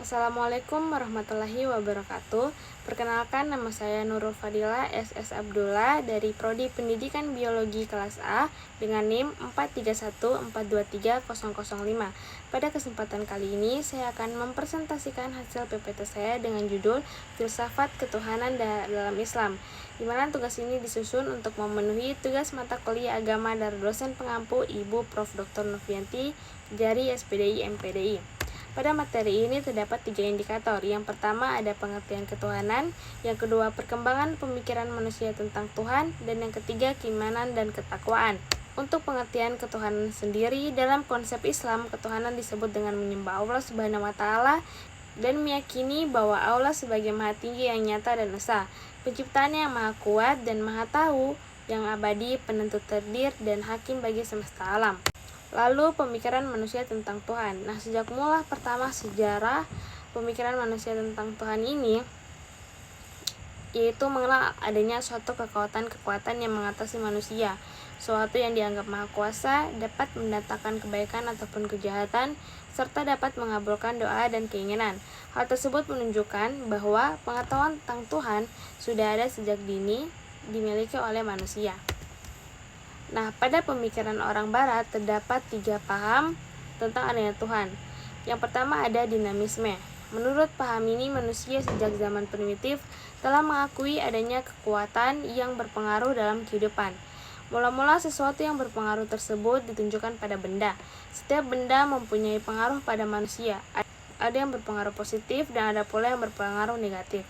Assalamualaikum warahmatullahi wabarakatuh. Perkenalkan, nama saya Nurul Fadila SS Abdullah dari Prodi Pendidikan Biologi kelas A dengan NIM 431423005. Pada kesempatan kali ini saya akan mempresentasikan hasil PPT saya dengan judul Filsafat Ketuhanan dalam Islam, di mana tugas ini disusun untuk memenuhi tugas mata kuliah agama dari dosen pengampu Ibu Prof. Dr. Novianti Jari SPDI MPDI. Pada materi ini terdapat 3 indikator. Yang pertama ada pengertian ketuhanan, yang kedua perkembangan pemikiran manusia tentang Tuhan, dan yang ketiga keimanan dan ketakwaan. Untuk pengertian ketuhanan sendiri, dalam konsep Islam, ketuhanan disebut dengan menyembah Allah Subhanahu wa Ta'ala dan meyakini bahwa Allah sebagai Maha Tinggi yang nyata dan esa, penciptaannya yang Maha Kuat dan Maha Tahu, yang abadi, penentu takdir dan hakim bagi semesta alam. Lalu pemikiran manusia tentang Tuhan. Nah, sejak mula pertama sejarah pemikiran manusia tentang Tuhan ini, yaitu mengenal adanya suatu kekuatan yang mengatasi manusia, suatu yang dianggap maha kuasa, dapat mendatangkan kebaikan ataupun kejahatan, serta dapat mengabulkan doa dan keinginan. Hal tersebut menunjukkan bahwa pengetahuan tentang Tuhan sudah ada sejak dini dimiliki oleh manusia. Nah, pada pemikiran orang barat terdapat 3 paham tentang adanya Tuhan. Yang pertama ada dinamisme. Menurut paham ini, manusia sejak zaman primitif telah mengakui adanya kekuatan yang berpengaruh dalam kehidupan. Mula-mula sesuatu yang berpengaruh tersebut ditunjukkan pada benda. Setiap benda mempunyai pengaruh pada manusia. Ada yang berpengaruh positif dan ada pula yang berpengaruh negatif.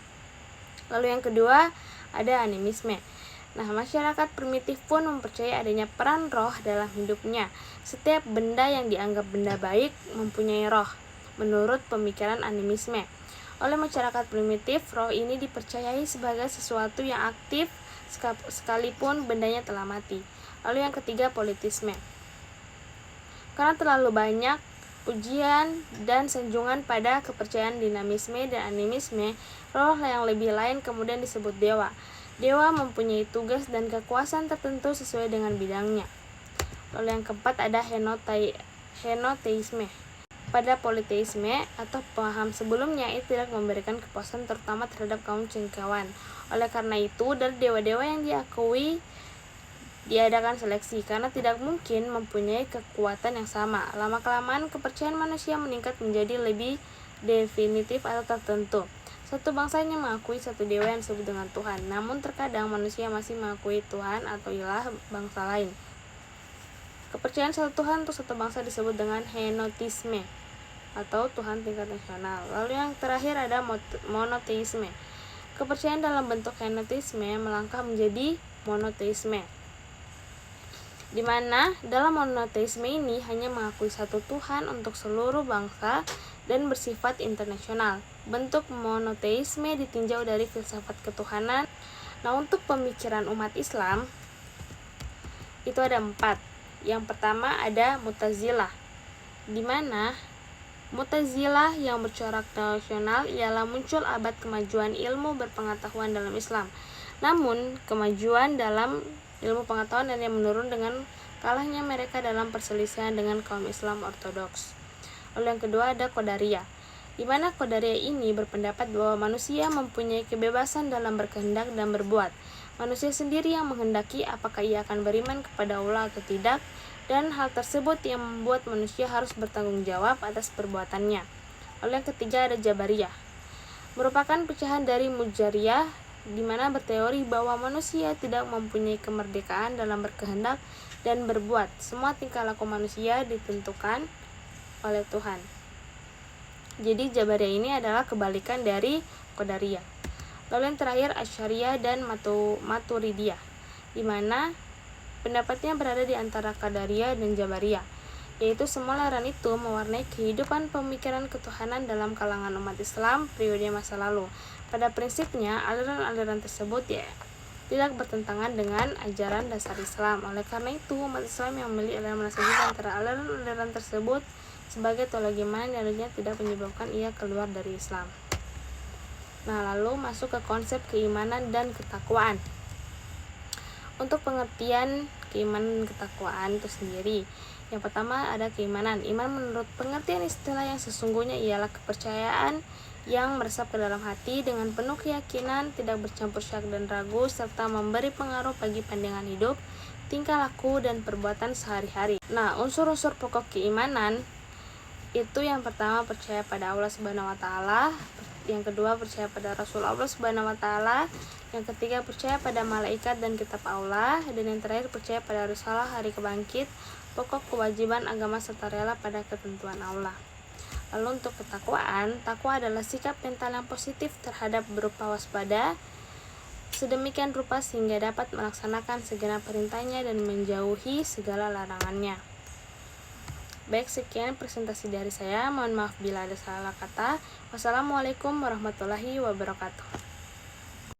Lalu yang kedua ada animisme. Nah, masyarakat primitif pun mempercayai adanya peran roh dalam hidupnya. Setiap benda yang dianggap benda baik mempunyai roh, menurut pemikiran animisme. Oleh masyarakat primitif, roh ini dipercayai sebagai sesuatu yang aktif sekalipun bendanya telah mati. Lalu yang ketiga, politisme. Karena terlalu banyak pujian dan sanjungan pada kepercayaan dinamisme dan animisme, roh yang lebih lain kemudian disebut dewa. Dewa mempunyai tugas dan kekuasaan tertentu sesuai dengan bidangnya. Lalu yang keempat ada henoteisme. Pada politeisme atau paham sebelumnya, itu tidak memberikan kepuasan terutama terhadap kaum cengkawan. Oleh karena itu, dari dewa-dewa yang diakui diadakan seleksi karena tidak mungkin mempunyai kekuatan yang sama. Lama-kelamaan kepercayaan manusia meningkat menjadi lebih definitif atau tertentu. Satu bangsa hanya mengakui satu dewa yang disebut dengan Tuhan, namun terkadang manusia masih mengakui Tuhan atau ilah bangsa lain. Kepercayaan satu Tuhan untuk satu bangsa disebut dengan henotisme atau Tuhan tingkat nasional. Lalu yang terakhir ada monoteisme. Kepercayaan dalam bentuk henotisme melangkah menjadi monoteisme, di mana dalam monoteisme ini hanya mengakui satu Tuhan untuk seluruh bangsa dan bersifat internasional. Bentuk monoteisme ditinjau dari filsafat ketuhanan. Nah, untuk pemikiran umat Islam itu ada 4. Yang pertama ada Mu'tazilah, di mana Mu'tazilah yang bercorak nasional ialah muncul abad kemajuan ilmu berpengetahuan dalam Islam. Namun, kemajuan dalam ilmu pengetahuan dan yang menurun dengan kalahnya mereka dalam perselisihan dengan kaum Islam ortodoks. Lalu yang kedua ada Qadariyah, di mana Qadariyah ini berpendapat bahwa manusia mempunyai kebebasan dalam berkehendak dan berbuat. Manusia sendiri yang menghendaki apakah ia akan beriman kepada Allah atau tidak, dan hal tersebut yang membuat manusia harus bertanggung jawab atas perbuatannya. Lalu yang ketiga ada Jabariyah, merupakan pecahan dari Mujariyah, di mana berteori bahwa manusia tidak mempunyai kemerdekaan dalam berkehendak dan berbuat. Semua tingkah laku manusia ditentukan oleh Tuhan. Jadi Jabariyah ini adalah kebalikan dari Qadariyah. Lalu yang terakhir Asy'ariyah dan Maturidiyah, di mana pendapatnya berada di antara Qadariyah dan Jabariyah, yaitu semua aliran itu mewarnai kehidupan pemikiran ketuhanan dalam kalangan umat Islam periode masa lalu. Pada prinsipnya, aliran-aliran tersebut tidak bertentangan dengan ajaran dasar Islam. Oleh karena itu, umat Islam yang memilih aliran tersebut antara aliran-aliran tersebut sebagai teologi mana yang tidak menyebabkan ia keluar dari Islam. Nah, lalu masuk ke konsep keimanan dan ketakwaan. Untuk pengertian keimanan dan ketakwaan itu sendiri, Yang pertama ada keimanan. Iman menurut pengertian istilah yang sesungguhnya ialah kepercayaan yang meresap ke dalam hati dengan penuh keyakinan, tidak bercampur syak dan ragu, serta memberi pengaruh bagi pandangan hidup, tingkah laku, dan perbuatan sehari-hari. Nah, unsur-unsur pokok keimanan itu yang pertama percaya pada Allah Subhanahu wa taala, yang kedua percaya pada Rasul Allah Subhanahu wa taala, yang ketiga percaya pada malaikat dan kitab Allah, dan yang terakhir percaya pada risalah hari kebangkit, pokok kewajiban agama serta rela pada ketentuan Allah. Lalu untuk ketakwaan, takwa adalah sikap mental yang positif terhadap berupa waspada sedemikian rupa sehingga dapat melaksanakan segenap perintahnya dan menjauhi segala larangannya. Baik, sekian presentasi dari saya. Mohon maaf bila ada salah kata. Wassalamualaikum warahmatullahi wabarakatuh.